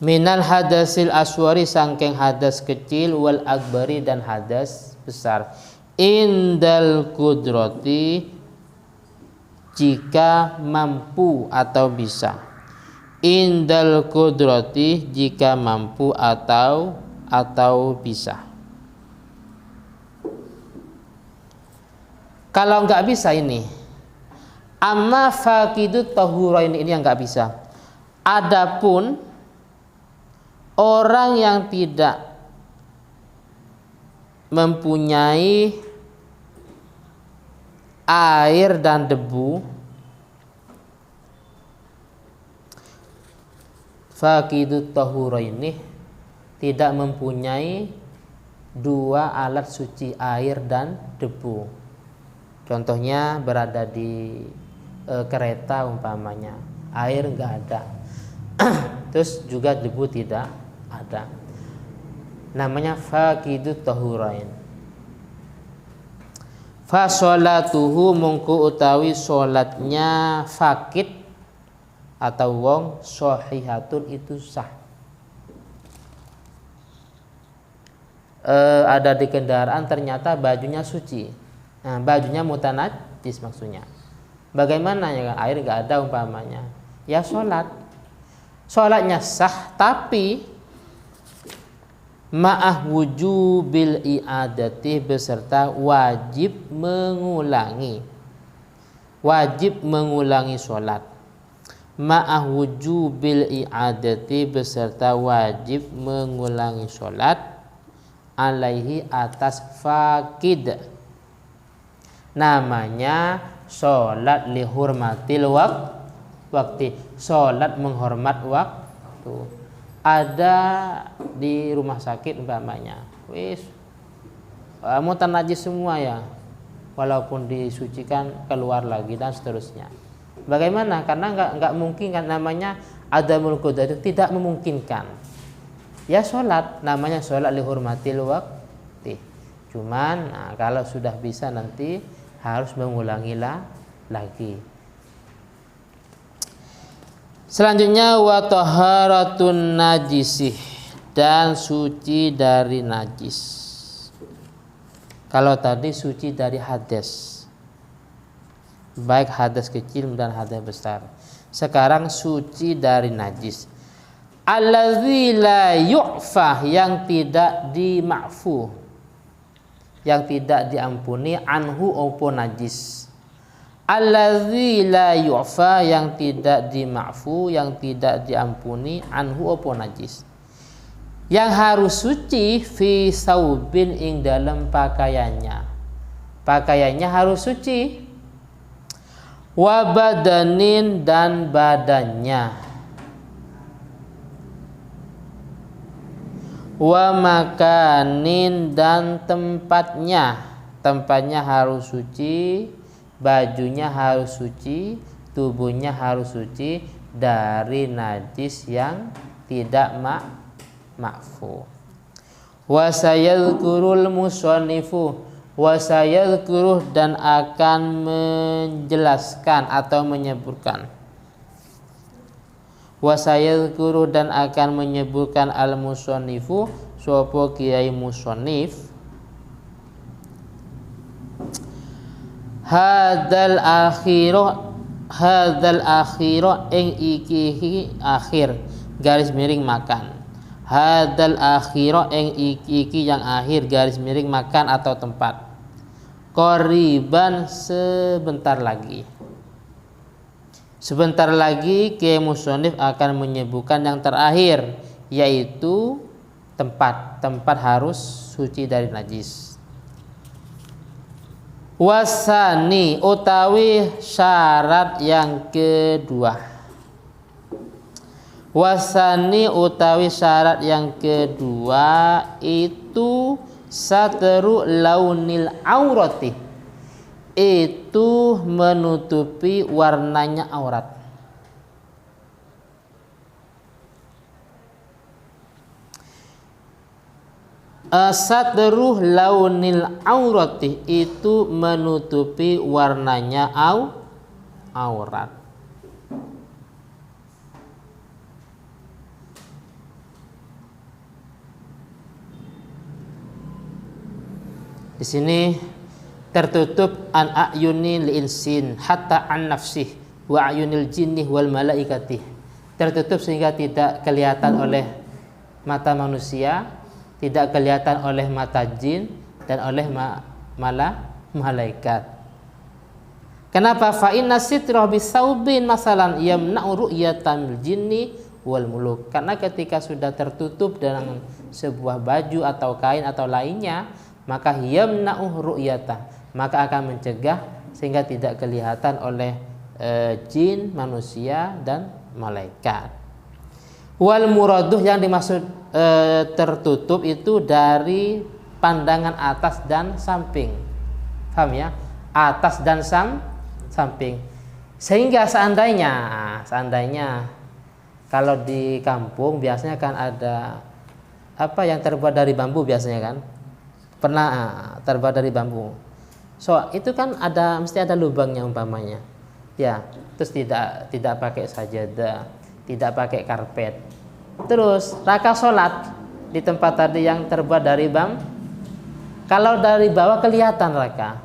minal hadasil aswari sangking hadas kecil wal akbari dan hadas besar. Indal kudrati jika mampu atau bisa. Indal kudrati jika mampu atau bisa. Kalau nggak bisa ini, amma faqidut tahurain ini yang nggak bisa. Adapun orang yang tidak mempunyai air dan debu, faqidut tahuraini tidak mempunyai dua alat suci air dan debu. Contohnya berada di kereta umpamanya, air nggak ada, terus juga debu tidak ada. Namanya faqidut tahurain. Fa sholatuhu mungku utawi sholatnya fakid atau wong shahihatun itu sah. Ada di kendaraan ternyata bajunya suci. Nah, bajunya mutanajis maksudnya. Bagaimana ya, air nggak ada umpamanya? Ya sholatnya sah, tapi ma'ah wujubil i'adati beserta wajib mengulangi sholat. Ma'ah wujubil i'adati beserta wajib mengulangi sholat alaihi atas fakid. Namanya sholat lihurmatil waktu, sholat menghormat waktu. Ada di rumah sakit umpamanya, wis mutanajis semua ya, walaupun disucikan keluar lagi dan seterusnya. Bagaimana? Karena nggak mungkin kan, namanya adamul qudrah itu tidak memungkinkan. Ya sholat, namanya sholat lihurmatil waktu. Cuman kalau sudah bisa nanti harus mengulangi lagi. Selanjutnya wa taharatun najisih, dan suci dari najis. Kalau tadi suci dari hadas, baik hadas kecil dan hadas besar. Sekarang suci dari najis. Allazi la yu'fa, yang tidak dima'fu, yang tidak diampuni, anhu opo najis. Allazi la yu'fa, yang tidak dima'fu, yang tidak diampuni, anhu opo najis. Yang harus suci fi saubin, ing dalam pakaiannya. Pakaiannya harus suci. Wa badanin, dan badannya. Wa makanin, dan tempatnya. Tempatnya harus suci, bajunya harus suci, tubuhnya harus suci dari najis yang tidak ma'fu. Wa sayadhkurul musannifu, wa sayadhkuruh, dan akan menjelaskan atau menyebutkan. Wa sayadhkuruh, dan akan menyebutkan al musannifu, sapa kiai musannif, hadzal akhirah ing iki akhir garis miring makan. Hadzal akhirah ing iki yang akhir garis miring makan atau tempat. Qoriban, sebentar lagi. Sebentar lagi kiai musannif akan menyebutkan yang terakhir, yaitu tempat harus suci dari najis. Wasani, utawi syarat yang kedua. Wasani, utawi syarat yang kedua itu satru launil aurati, itu menutupi warnanya aurat. Satruh launil aurati, itu menutupi warnanya aurat. Di sini tertutup an a'yuni li'insin hatta an nafsih wa a'yunil jinnih wal malaikati. Tertutup sehingga tidak kelihatan oleh mata manusia, tidak kelihatan oleh mata jin dan oleh malaikat. Kenapa? Fa inna sitra bisaubin masalan yamna'u ru'yatal jinni wal muluk. Karena ketika sudah tertutup dengan sebuah baju atau kain atau lainnya, maka yamna'u ru'yata, maka akan mencegah sehingga tidak kelihatan oleh jin, manusia dan malaikat. Wal muraduh yang dimaksud tertutup itu dari pandangan atas dan samping. Paham ya? Atas dan samping. Sehingga seandainya kalau di kampung biasanya kan ada apa yang terbuat dari bambu biasanya kan? Pernah terbuat dari bambu. So, itu kan mesti ada lubangnya umpamanya. Ya, terus tidak pakai sajadah, tidak pakai karpet. Terus raka sholat di tempat tadi yang terbuat dari bambu. Kalau dari bawah kelihatan raka,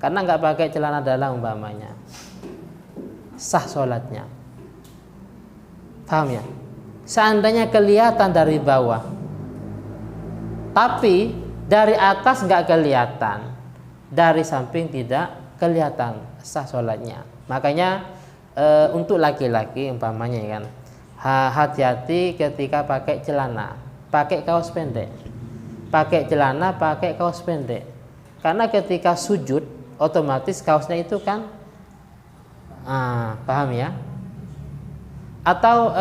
karena nggak pakai celana dalam umpamanya, sah sholatnya. Paham ya? Seandainya kelihatan dari bawah, tapi dari atas nggak kelihatan, dari samping tidak kelihatan, sah sholatnya. Makanya untuk laki-laki umpamanya kan, hati-hati ketika pakai celana, pakai kaos pendek, pakai celana, pakai kaos pendek. Karena ketika sujud otomatis kaosnya itu kan, paham ya? Atau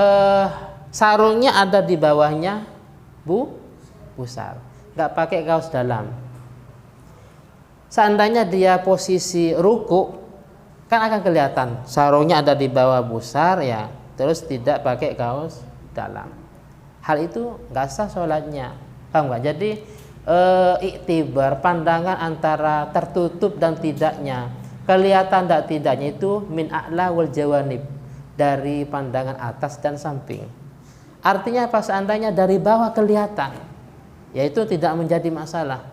sarungnya ada di bawahnya pusar, nggak pakai kaos dalam. Seandainya dia posisi ruku, kan akan kelihatan sarungnya ada di bawah pusar ya, terus tidak pakai kaos dalam. Hal itu nggak sah sholatnya, paham nggak? Jadi iktibar pandangan antara tertutup dan tidaknya, kelihatan dan tidaknya itu min a'la wal jawanib, dari pandangan atas dan samping. Artinya apa? Seandainya dari bawah kelihatan, yaitu tidak menjadi masalah.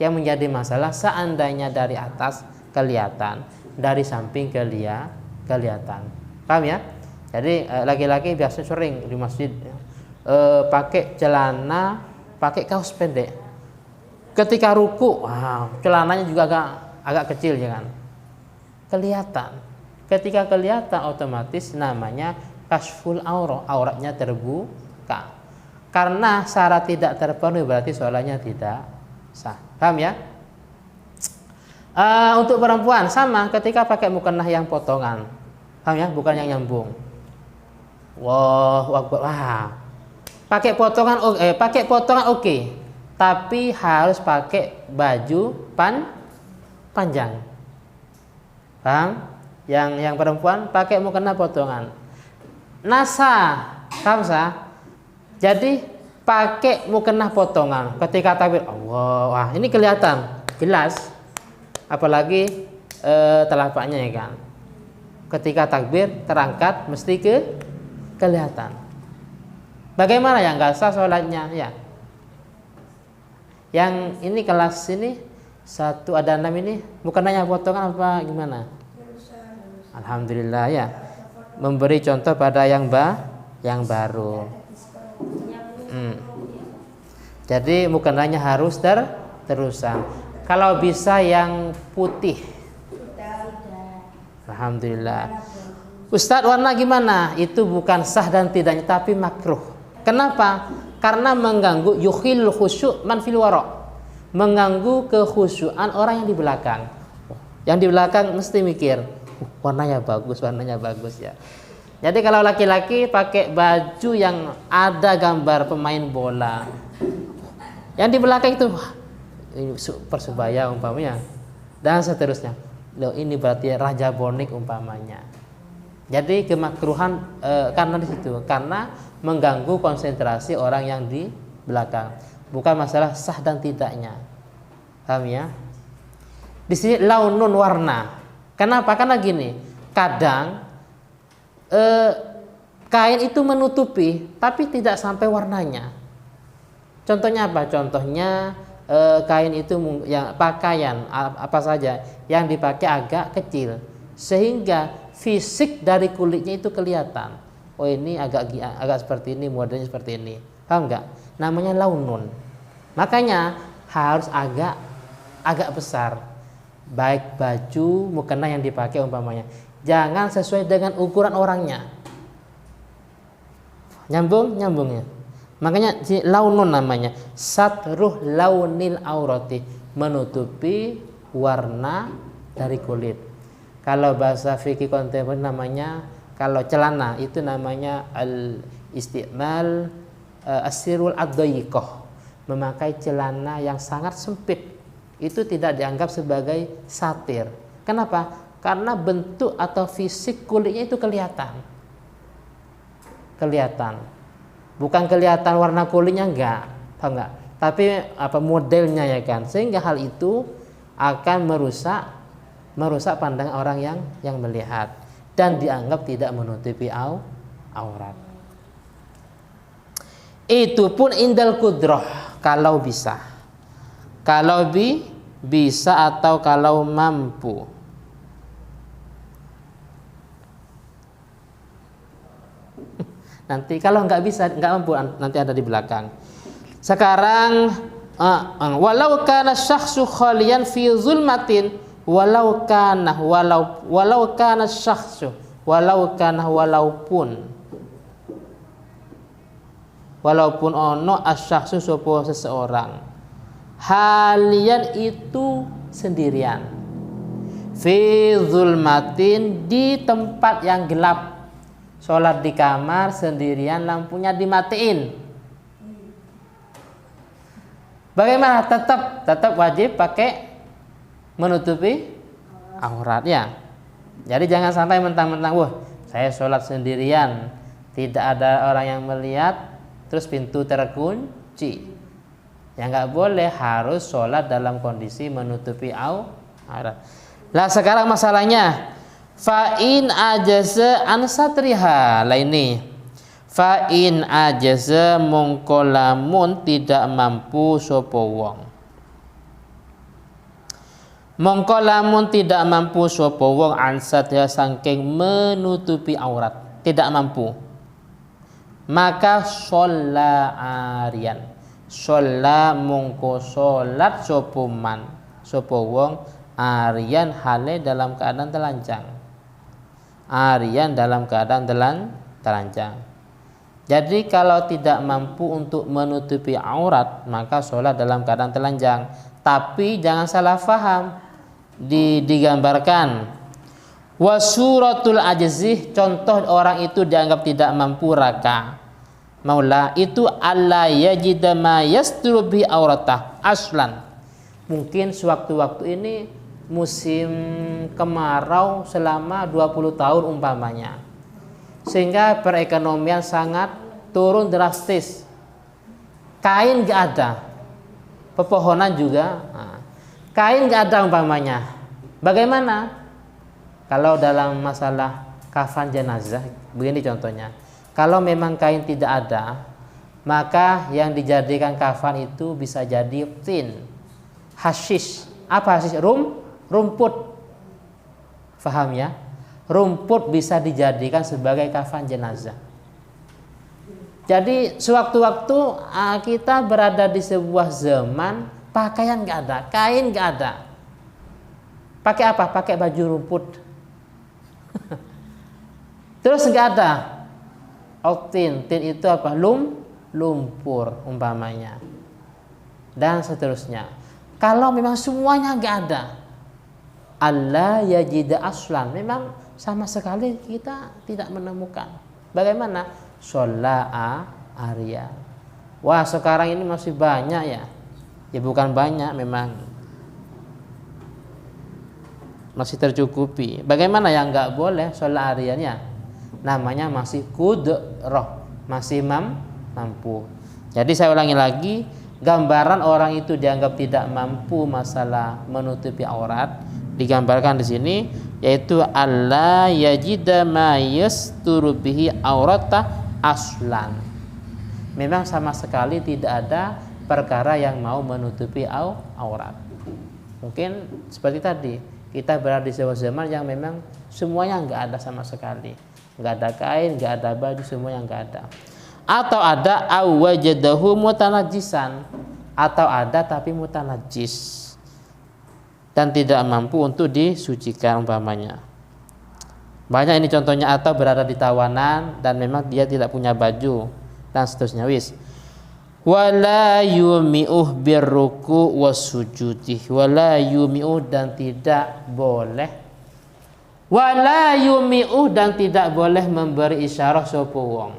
Yang menjadi masalah seandainya dari atas kelihatan, dari samping kelihatan. Paham ya? Jadi laki-laki biasa sering di masjid pakai celana, pakai kaos pendek. Ketika ruku, celananya juga agak kecil ya kan? Kelihatan. Ketika kelihatan otomatis namanya kasful auratnya terbuka. Karena syarat tidak terpenuhi berarti sholatnya tidak sah. Paham ya? Untuk perempuan sama, ketika pakai mukennah yang potongan, paham ya? Bukan yang nyambung. Wah, pakai potongan oke. Tapi harus pakai baju panjang. Paham? Yang perempuan pakai mukena potongan. Kamsa. Jadi pakai mukena potongan. Ketika takbir Allah, wah ini kelihatan jelas. Apalagi telapaknya ya kan. Ketika takbir terangkat mesti kelihatan. Bagaimana yang nggak sah sholatnya ya? Yang ini kelas ini 1 ada 6 ini mukenanya potongan apa gimana? Alhamdulillah ya. Memberi contoh pada yang baru. Jadi mukenanya harus terusan. Kalau bisa yang putih. Alhamdulillah. Ustadz warna gimana? Itu bukan sah dan tidaknya tapi makruh. Kenapa? Karena mengganggu yukhil khusyuk man fil wara'. Mengganggu kekhusyuan orang yang di belakang. Yang di belakang mesti mikir, warnanya bagus ya. Jadi kalau laki-laki pakai baju yang ada gambar pemain bola, yang di belakang itu ini Persebaya umpamanya, dan seterusnya. Loh ini berarti Raja Bonik umpamanya. Jadi kemakruhan karena di situ, karena mengganggu konsentrasi orang yang di belakang. Bukan masalah sah dan tidaknya. Paham ya? Di sini launun warna. Kenapa? Karena gini, kadang kain itu menutupi tapi tidak sampai warnanya. Contohnya apa? Contohnya kain itu yang pakaian apa saja yang dipakai agak kecil sehingga fisik dari kulitnya itu kelihatan. Oh ini agak seperti ini, modelnya seperti ini. Paham nggak? Namanya launun. Makanya harus agak besar. Baik baju mukena yang dipakai umpamanya. Jangan sesuai dengan ukuran orangnya. Nyambungnya. Makanya si launun namanya satruh launil aurati, menutupi warna dari kulit. Kalau bahasa fikih kontemporer namanya, kalau celana itu namanya al istimal asirul ad-dayiqah, memakai celana yang sangat sempit. Itu tidak dianggap sebagai satir. Kenapa? Karena bentuk atau fisik kulitnya itu kelihatan. Bukan kelihatan warna kulitnya, enggak, tapi modelnya ya kan. Sehingga hal itu akan merusak pandangan orang yang melihat dan dianggap tidak menutupi aurat. Itu pun indal qudrah, kalau bisa. Kalau bisa atau kalau mampu. Nanti kalau nggak bisa, nggak mampu, nanti ada di belakang. Sekarang walau kana syakhsu khalian fi zulmatin, walaupun ono asyakhsu sapa seseorang halian itu sendirian, fi zulmatin, di tempat yang gelap. Sholat di kamar sendirian, lampunya dimatiin. Bagaimana? Tetap wajib pakai menutupi aurat ya. Jadi jangan sampai mentang-mentang, wah saya sholat sendirian, tidak ada orang yang melihat, terus pintu terkunci. Ya nggak boleh, harus sholat dalam kondisi menutupi aurat. Lah sekarang masalahnya, fa'in ajaza an satriha. Lah ini, fa'in ajaza mongko lamun tidak mampu sapa wong. Mongko lamun tidak mampu sapa wong an satriha, saking menutupi aurat, tidak mampu. Maka sholla arian. Sholla mongko sholat sapa man, sapa wong arian hale dalam keadaan telanjang. Arian dalam keadaan telanjang. Jadi kalau tidak mampu untuk menutupi aurat, maka sholat dalam keadaan telanjang. Tapi jangan salah faham, digambarkan wasuratul ajzih, contoh orang itu dianggap tidak mampu raka maula itu alla yajida ma yasturu bi auratah aslan. Mungkin sewaktu-waktu ini musim kemarau selama 20 tahun umpamanya, sehingga perekonomian sangat turun drastis. Kain gak ada, pepohonan juga, kain gak ada umpamanya. Bagaimana? Kalau dalam masalah kafan jenazah, begini contohnya. Kalau memang kain tidak ada, maka yang dijadikan kafan itu bisa jadi tin, hashish. Apa hashish? Rumput. Faham ya? Rumput bisa dijadikan sebagai kafan jenazah. Jadi sewaktu-waktu kita berada di sebuah zaman pakaian nggak ada, kain nggak ada. Pakai apa? Pakai baju rumput. Terus nggak ada. Tin itu apa? Lumpur umpamanya. Dan seterusnya. Kalau memang semuanya nggak ada, alla yajida aslan, memang sama sekali kita tidak menemukan. Bagaimana? Sholla'a arya. Wah sekarang ini masih banyak ya. Ya bukan banyak, memang masih tercukupi. Bagaimana yang nggak boleh sholat aryanya? Namanya masih qudrah, masih mampu. Jadi saya ulangi lagi, gambaran orang itu dianggap tidak mampu masalah menutupi aurat digambarkan di sini, yaitu alla yajida ma yasturu bihi aurata aslan. Memang sama sekali tidak ada perkara yang mau menutupi aurat. Mungkin seperti tadi, kita berada di sebuah zaman yang memang semuanya nggak ada sama sekali, nggak ada kain, nggak ada baju, semuanya nggak ada. Atau ada awwajadahu mutanajisan, atau ada tapi mutanajis dan tidak mampu untuk disucikan umpamanya. Banyak ini contohnya, atau berada di tawanan dan memang dia tidak punya baju dan seterusnya. Wala yumi'uh birruku wasujudih, wala yumi'uh dan tidak boleh, wala yumi'uh dan tidak boleh memberi isyarah sapa wong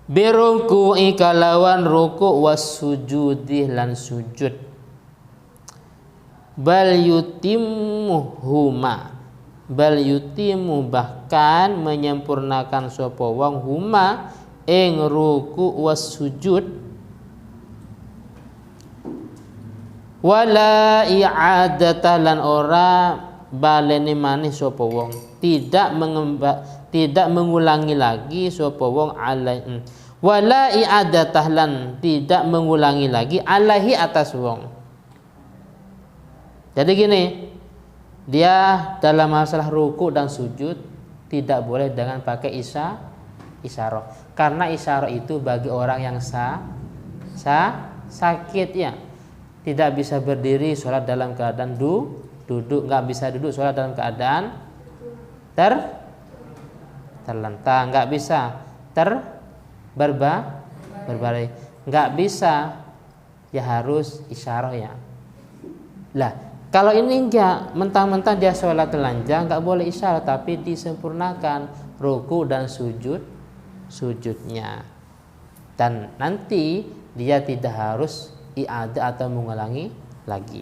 biruku'i kalawan ruku' wasujudih lan sujud. Bal yutimmuhuma, bal yutimu bahkan menyempurnakan sapa wong huma ing ruku' wasujud, wala i'adata lan ora baleni maneh sapa wong, tidak mengulangi lagi sapa wong alai, wala i'adatah lan tidak mengulangi lagi alaihi atas wong. Jadi gini, dia dalam masalah ruku dan sujud tidak boleh dengan pakai isyarah, karena isyarah itu bagi orang yang sakit ya, tidak bisa berdiri sholat dalam keadaan duduk, nggak bisa duduk sholat dalam keadaan terlentang, nggak bisa berbaring, nggak bisa, ya harus isyarah ya. Lah kalau ini enggak, mentang-mentang dia sholat telanjang, nggak boleh isyarah, tapi disempurnakan ruku dan sujudnya, dan nanti dia tidak harus i'adah atau mengulangi lagi.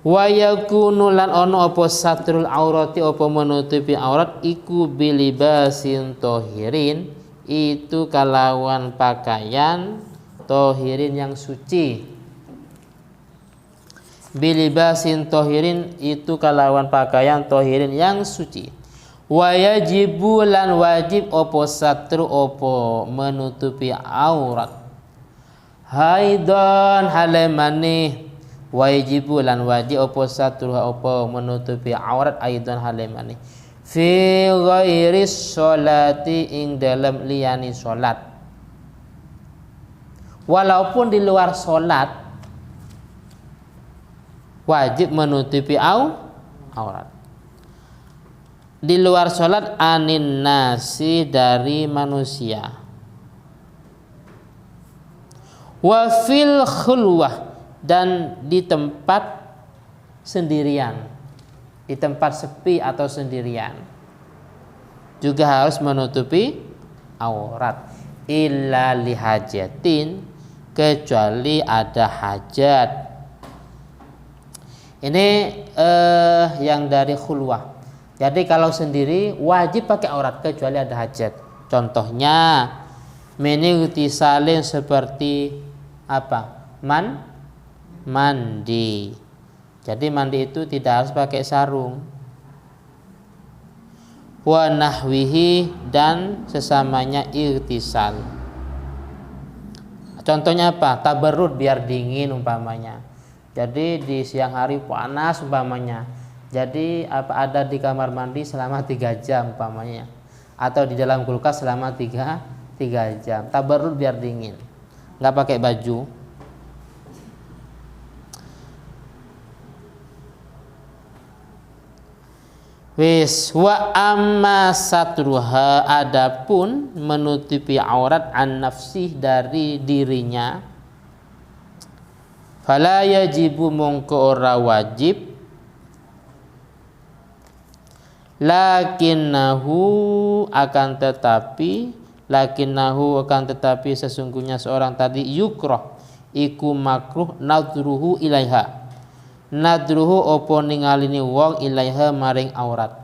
Wa yakunu lan ono apa satrul aurati apa menutupi aurat iku bilibasin tohirin, itu kalawan pakaian tohirin yang suci. Bilibasin tohirin itu kalawan pakaian tohirin yang suci. Wa yajibu lan wajib opo satru opo menutupi aurat haidon halemani, wajibu lan wajib opo satru opo menutupi aurat haidon halemani fi ghairi sholati ing dalam liyani sholat, walaupun di luar sholat wajib menutupi aurat. Di luar sholat anin nasi dari manusia. Wa fil khulwah dan di tempat sendirian, di tempat sepi atau sendirian juga harus menutupi aurat. Illa lihajatin, kecuali ada hajat. Ini yang dari khulwah. Jadi kalau sendiri wajib pakai aurat kecuali ada hajat. Contohnya menigtisalin seperti apa? Mandi. Jadi mandi itu tidak harus pakai sarung. Wa nahwihi dan sesamanya irtisal. Contohnya apa? Tabarrud biar dingin umpamanya. Jadi di siang hari panas umpamanya, jadi ada di kamar mandi selama 3 jam umpamanya, atau di dalam kulkas selama 3 jam. Tabarrud biar dingin, nggak pakai baju. Wa amma satruha, adapun menutupi aurat an nafsih dari dirinya, fala yajibu mongko ora wajib, lakinnahu akan tetapi sesungguhnya seorang tadi yukrah iku makruh nadruhu ilaiha, nadruhu opo ningalini wong ilaiha maring aurat,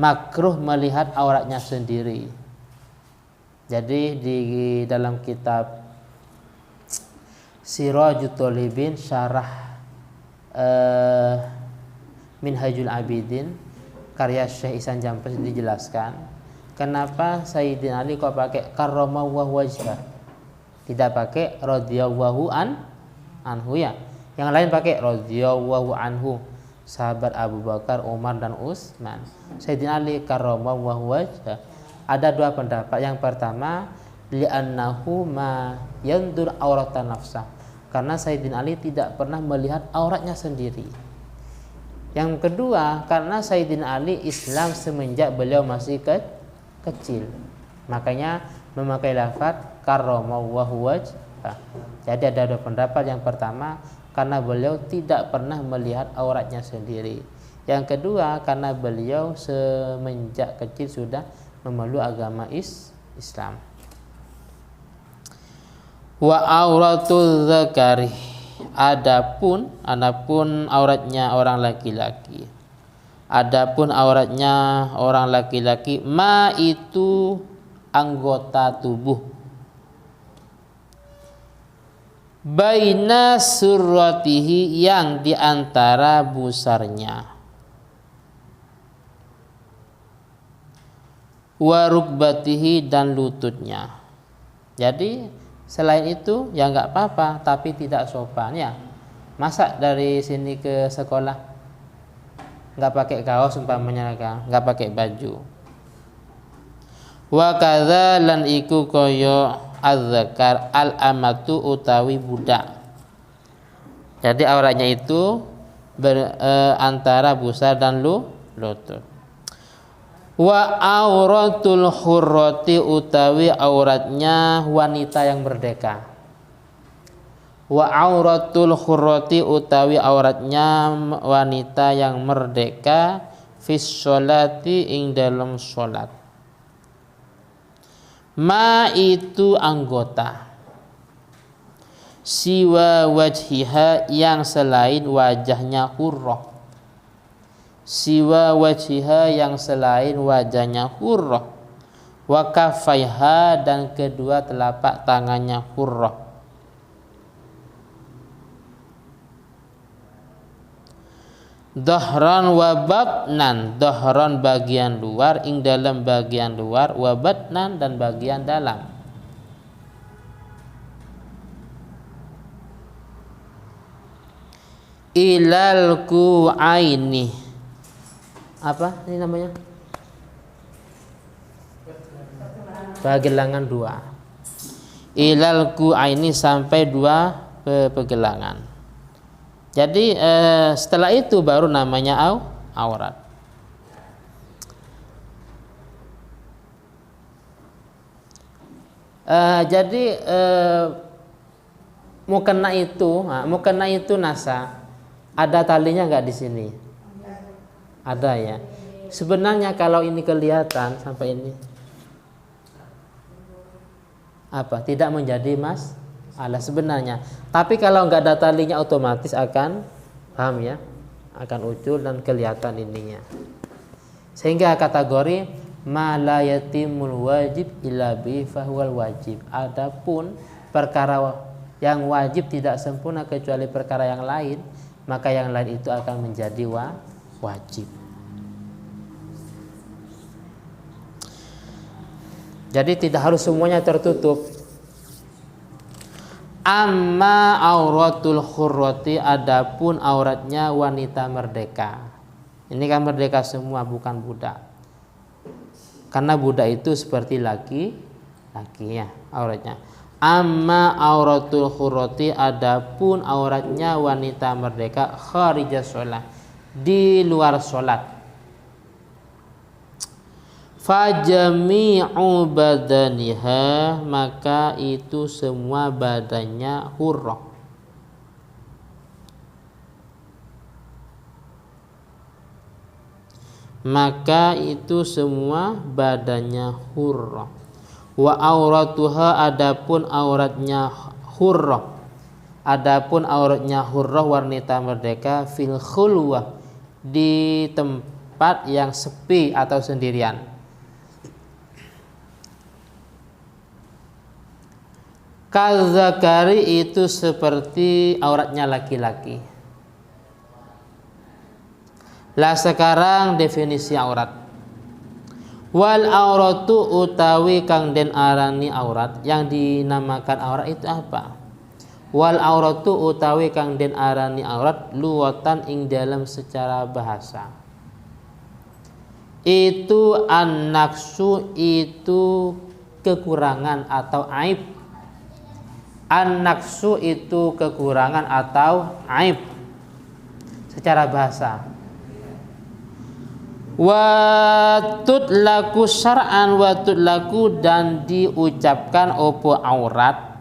makruh melihat auratnya sendiri. Jadi di dalam kitab Sirajut Thalibin syarah Minhajul Abidin karya Syekh Ihsan Jampes dijelaskan kenapa Sayyidina Ali kok pakai karramallahu wajhah, tidak pakai radhiyallahu anhu ya. Yang lain pakai radhiyallahu anhu, sahabat Abu Bakar, Umar dan Utsman. Sayyidina Ali karramallahu wajhah. Ada dua pendapat. Yang pertama, li'annahu ma yandur auratan nafsah, karena Sayyidina Ali tidak pernah melihat auratnya sendiri. Yang kedua, karena Sayyidina Ali Islam semenjak beliau masih kecil, makanya memakai lafaz karramallahu wajhah. Jadi ada dua pendapat. Yang pertama, karena beliau tidak pernah melihat auratnya sendiri. Yang kedua, karena beliau semenjak kecil sudah memeluk agama Islam. Wa auratul zakari, adapun auratnya orang laki-laki. Adapun auratnya orang laki-laki, ma itu anggota tubuh, baina surratihi, yang diantara busarnya, wa rukbatihi, dan lututnya. Jadi selain itu ya nggak apa-apa, tapi tidak sopan ya. Masa dari sini ke sekolah nggak pakai kaos umpamanya, nggak pakai baju. Wa kadza lan iku kaya az-zakar al-amatu utawi budak. Jadi auratnya itu antara busar dan lutut. Wa auratul hurrati utawi auratnya wanita yang merdeka. Wa auratul hurrati utawi auratnya wanita yang merdeka, fis sholati, ing dalam sholat. Ma itu anggota, siwa wajhiha, yang selain wajahnya hurrah. Siwa wajhiha, yang selain wajahnya hurrah. Wa kafaiha, dan kedua telapak tangannya hurrah. Dhahran wa batnan, dhahran bagian luar, ing dalam bagian luar, wa batnan, dan bagian dalam. Ilal ku'aini, apa ini namanya? Pergelangan dua. Ilal ku'aini, sampai dua pergelangan. Jadi setelah itu baru namanya aurat. Jadi mukena itu nasa. Ada talinya nggak di sini? Ada ya. Sebenarnya kalau ini kelihatan sampai ini, apa? Tidak menjadi masalah sebenarnya. Tapi kalau nggak ada talinya otomatis akan, paham ya, akan ucul dan kelihatan ininya. Sehingga kategori ma la yatimul wajib illa bi fahuwal wajib. Adapun perkara yang wajib tidak sempurna kecuali perkara yang lain, maka yang lain itu akan menjadi wajib. Jadi tidak harus semuanya tertutup. Amma auratul hurrati, adapun auratnya wanita merdeka. Ini kan merdeka semua, bukan budak. Karena budak itu seperti laki ya auratnya. Amma auratul hurrati, adapun auratnya wanita merdeka, kharijah sholat, di luar sholat. Fajami'u badaniha, maka itu semua badannya hurrah. Maka itu semua badannya hurrah. Wa auratuha, adapun auratnya hurrah. Adapun auratnya hurrah wanita merdeka, fil khulwah, di tempat yang sepi atau sendirian. Kazakari, itu seperti auratnya laki-laki. Lah sekarang definisi aurat. Wal auratu utawi kang den arani aurat, yang dinamakan aurat itu apa? Wal auratu utawi kang den arani aurat luwatan ing dalam secara bahasa. Itu an-naqsu itu kekurangan atau aib. An-naqsu itu kekurangan atau aib secara bahasa. Wa tutlaku syar'an wa tutlaku dan diucapkan opo aurat.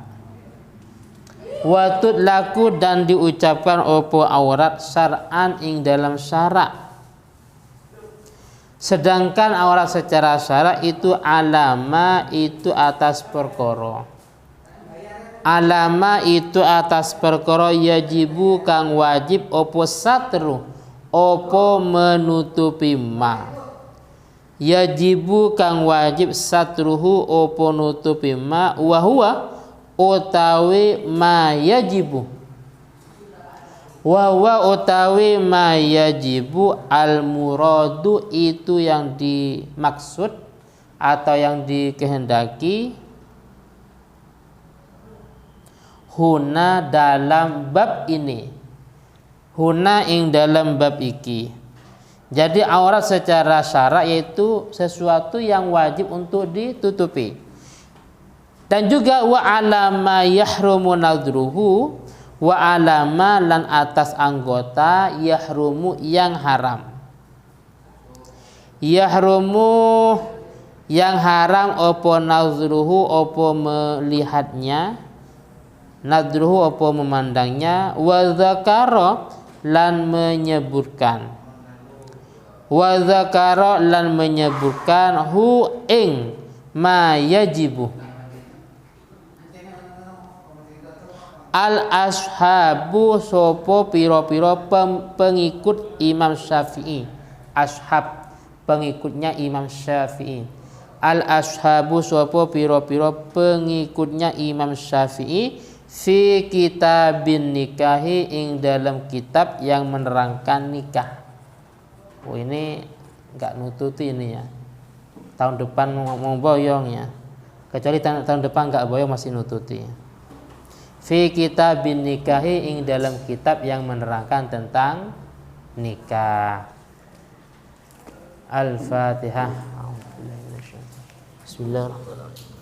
Wa tutlaku dan diucapkan opo aurat syar'an ing dalam syarak. Sedangkan aurat secara syarak itu alama itu atas perkara. Alama itu atas perkara yajibu kang wajib opo satru opo menutupi ma. Yajibu kang wajib satruhu opo nutupi ma wa huwa utawi ma yajibu. Wa huwa utawi ma yajibu al muradu itu yang dimaksud atau yang dikehendaki huna dalam bab ini. Huna ing dalam bab iki. Jadi aurat secara syarak yaitu sesuatu yang wajib untuk ditutupi. Dan juga wa alama yahrumu nadruhu, wa alama lan atas anggota yahrumu yang haram. Yahrumu yang haram opo nadruhu opo melihatnya, nadruhu opo memandangnya, wa dzakara lan menyebutkan, wa dzakara lan menyebutkan hu ing ma yajibu. Al ashabu sopo piro-piro pengikut Imam Syafi'i. Ashab pengikutnya Imam Syafi'i. Al ashabu sopo piro-piro pengikutnya Imam Syafi'i fi kitabin nikahi ing dalam kitab yang menerangkan nikah. Oh ini enggak nututi ini ya. Tahun depan mau boyong ya. Kecuali tahun depan enggak boyong masih nututi. Fi kitabin nikahi ing dalam kitab yang menerangkan tentang nikah. Al-Fatihah. Bismillahirrahmanirrahim.